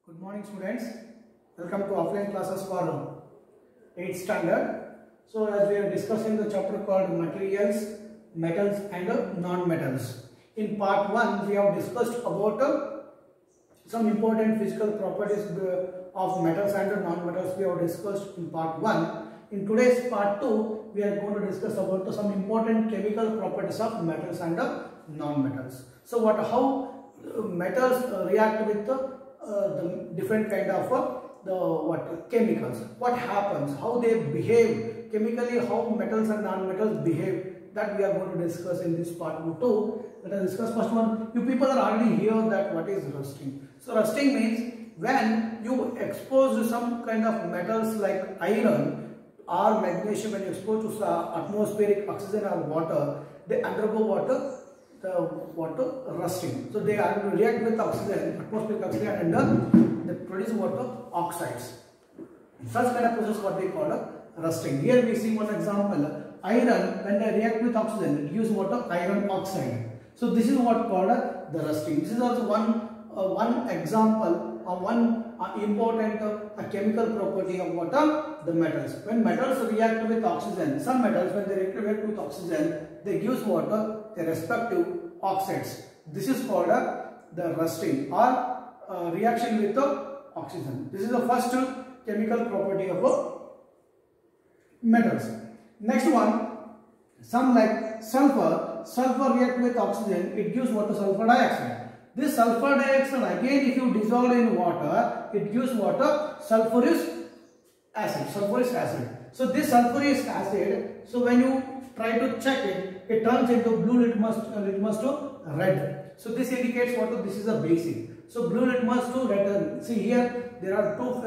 Good morning students, welcome to offline classes for 8th standard. So as we are discussing the chapter called materials, metals and non-metals. In part 1 we have discussed about some important physical properties of metals and non-metals we have discussed in part 1. In today's part 2 we are going to discuss about some important chemical properties of metals and non-metals. So how metals react with the different kind of chemicals, what happens, how they behave chemically, how metals and non-metals behave, that we are going to discuss in this part 2. Let us discuss first one. You people are already here that what is rusting. So rusting means when you expose some kind of metals like iron or magnesium, when you expose to atmospheric oxygen or water, they undergo water rusting. So they react with oxygen, atmospheric oxygen, and they produce water oxides. Such kind of process what we call rusting. Here we see one example. Iron, when they react with oxygen, it gives water iron oxide. So this is what called the rusting. This is also one example of one important chemical property of water, the metals. When metals react with oxygen, some metals when they react with oxygen, they give water their respective oxides. This is called the rusting or reaction with oxygen. This is the first chemical property of metals. Next one, some like sulfur. Sulfur react with oxygen, it gives water sulfur dioxide. This sulfur dioxide again, if you dissolve in water, it gives water sulfurous acid. So this sulfurous acid, so when you try to check it, it turns into blue litmus to red. So this indicates what this is a basic. So blue litmus to red. See here there are two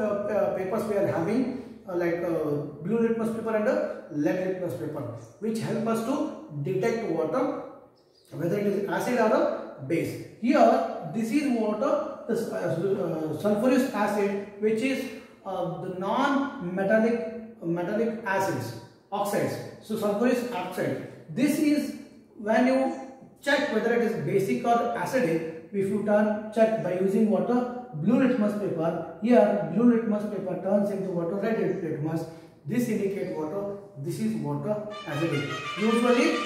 papers we are having. Blue litmus paper and lead litmus paper, which help us to detect water whether it is acid or a base. Here this is water, the sulfurous acid, which is the metallic acids, oxides. So sulfurous oxide. This is when you check whether it is basic or acidic. If you check by using water, blue litmus paper, here blue litmus paper turns into water red litmus. This indicates water, this is water acidic. Usually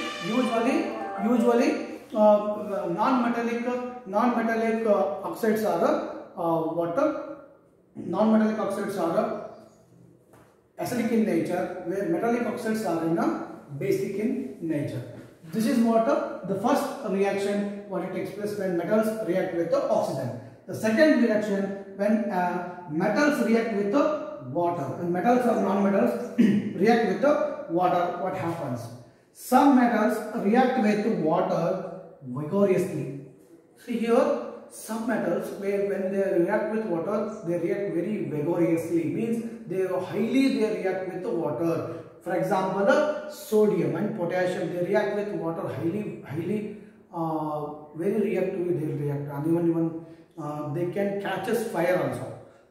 non-metallic oxides are water. Non-metallic oxides are acidic in nature, where metallic oxides are in basic in nature. This is water, the first reaction what it takes place when metals react with the oxygen. The second reaction when metals react with the water. When metals or non-metals react with the water, what happens? Some metals react with water vigorously. See here, some metals when they react with water, they react very vigorously. Means they react with the water. For example, sodium and potassium, they react with water highly very reactively they react, and even they can catch fire also.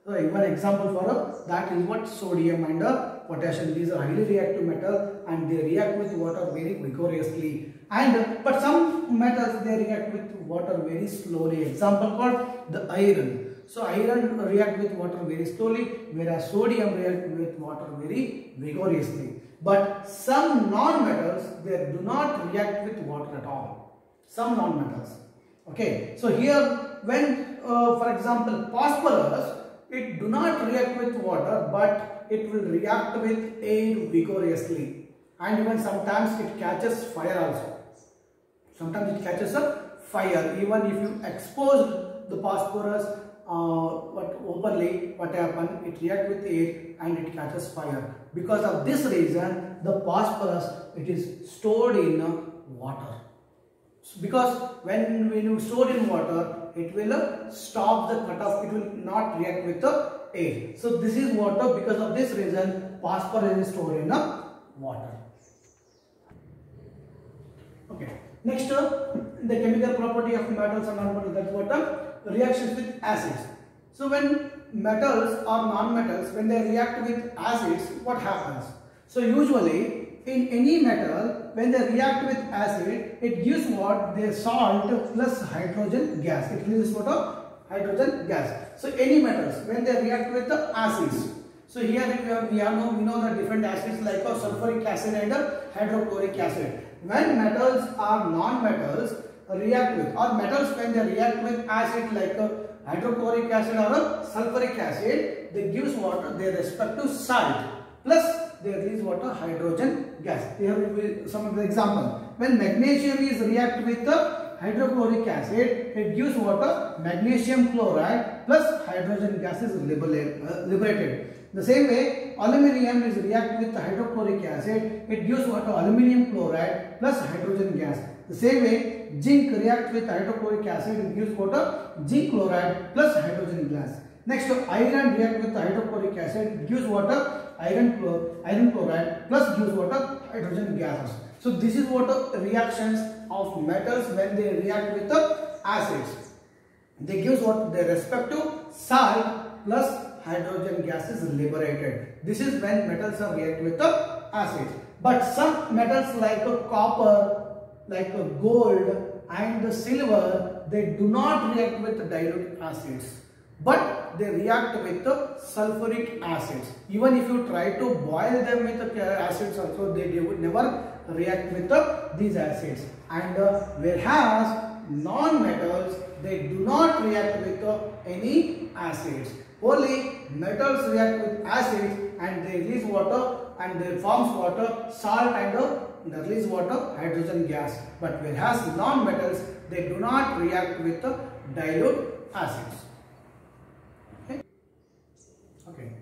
So one example for that is what sodium and potassium. These are highly reactive metal and they react with water very vigorously. But some metals they react with water very slowly. Example called the iron. So iron react with water very slowly, whereas sodium react with water very vigorously. But some non-metals, they do not react with water at all. Some non-metals. Okay. So here when for example phosphorus, it do not react with water, but it will react with air vigorously. And even sometimes it catches fire also. Sometimes it catches a fire. Even if you expose the phosphorus openly, what happens? It reacts with air and it catches fire. Because of this reason, the phosphorus, it is stored in water. Because when you store in water, it will stop the cutoff. It will not react with the air. So this is water. Because of this reason, phosphorus is stored in water. Okay. Next, the chemical property of metals and non-metals, that's what reactions with acids. So when metals or non-metals, when they react with acids, what happens? So usually in any metal, when they react with acid, it gives what? The salt plus hydrogen gas. It releases what? hydrogen gas. So any metals when they react with the acids. So here we know the different acids like sulfuric acid and hydrochloric acid. When metals are non-metals react with, or metals when they react with acid like hydrochloric acid or sulfuric acid, they gives water, they respect to salt, plus they release water hydrogen gas. Here will be some of the example. When magnesium is react with the hydrochloric acid, it gives water magnesium chloride plus hydrogen gas is liberated. The same way, aluminium is react with the hydrochloric acid, it gives water aluminium chloride plus hydrogen gas. The same way, zinc react with hydrochloric acid, it gives water zinc chloride plus hydrogen gas. Next, iron react with the hydrochloric acid, it gives water iron chloride plus gives water hydrogen gases. So this is what reactions of metals when they react with the acids. They gives what they respect to salt plus hydrogen gas is liberated. This is when metals are react with the acids. But some metals like copper, like gold and silver, they do not react with the dilute acids, but they react with the sulfuric acids. Even if you try to boil them with the acids also, they would never react with these acids. And whereas non-metals, they do not react with any acids. Only metals react with acids and they release water and they forms water, salt and they release water, hydrogen gas. But whereas non-metals, they do not react with the dilute acids. Okay.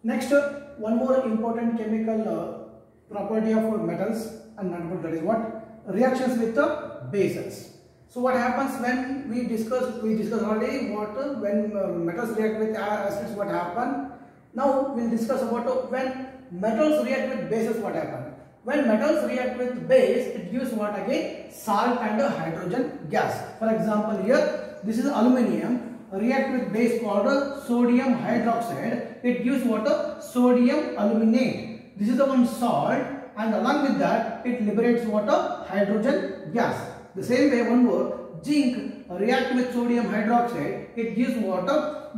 Next, one more important chemical property of metals and non-metals, that is what? Reactions with the bases. So what happens when we discuss already what when metals react with acids, what happen. Now we will discuss about when metals react with bases, what happen. When metals react with base, it gives what again? Salt and hydrogen gas. For example, here this is aluminium, react with base called sodium hydroxide, it gives what? Sodium aluminate. This is the one salt, and along with that it liberates water, hydrogen gas. The same way, one more, zinc react with sodium hydroxide, it gives water,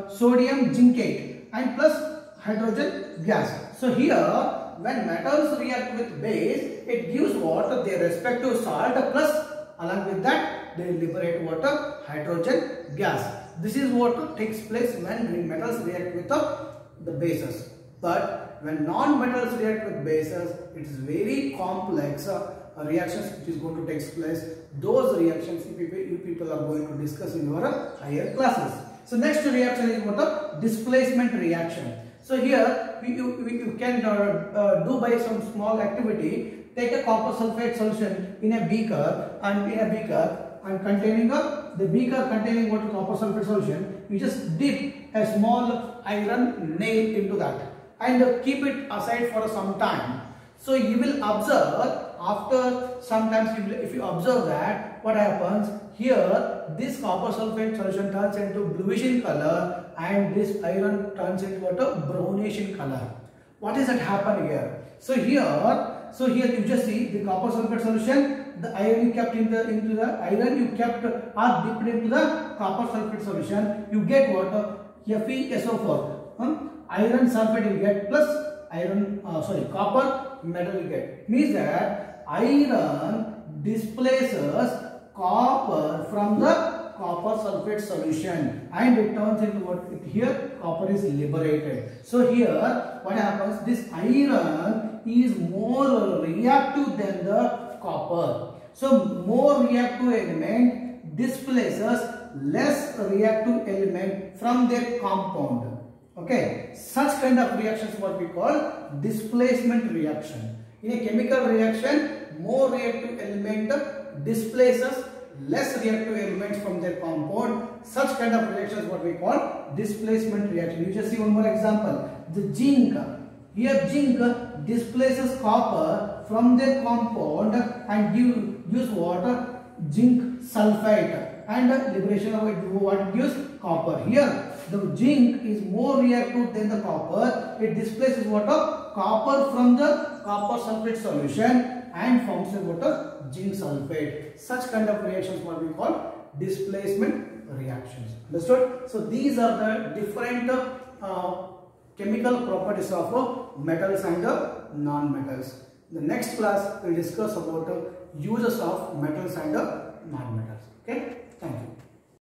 sodium zincate and plus hydrogen gas. So here when metals react with base, it gives water their respective salt plus along with that they liberate water, hydrogen gas. This is what takes place when metals react with the bases. But when non-metals react with bases, it is very complex reactions which is going to take place. Those reactions you people are going to discuss in your higher classes. So next reaction is what? A displacement reaction. So here you can do by some small activity. Take a copper sulfate solution in a beaker and containing the beaker containing what? Copper sulfate solution. You just dip a small iron nail into that and keep it aside for some time. So you will observe after sometimes if you observe that what happens here, this copper sulfate solution turns into bluish in color and this iron turns into what? A brownish in color. What is that happen here? So here you just see the copper sulfate solution, the iron you kept into the iron you kept or dipped into the copper sulfate solution, you get what? FeSO4. Iron sulfate you get plus copper metal you get. Means that iron displaces copper from the copper sulfate solution and it turns into what? Here copper is liberated. So here what happens? This iron is more reactive than the copper. So more reactive element displaces less reactive element from their compound. Okay, such kind of reactions what we call displacement reaction. In a chemical reaction, more reactive element displaces less reactive elements from their compound. Such kind of reactions what we call displacement reaction. You just see one more example. The zinc. Here zinc displaces copper from their compound and gives water, zinc sulfate, and liberation of what it gives? Copper. Here the zinc is more reactive than the copper. It displaces water, copper from the copper sulfate solution and forms a water, zinc sulfate. Such kind of reactions what we call displacement reactions. Understood? So these are the different chemical properties of metals and non-metals. In the next class, we will discuss about uses of metals and non-metals. Okay? Thank you.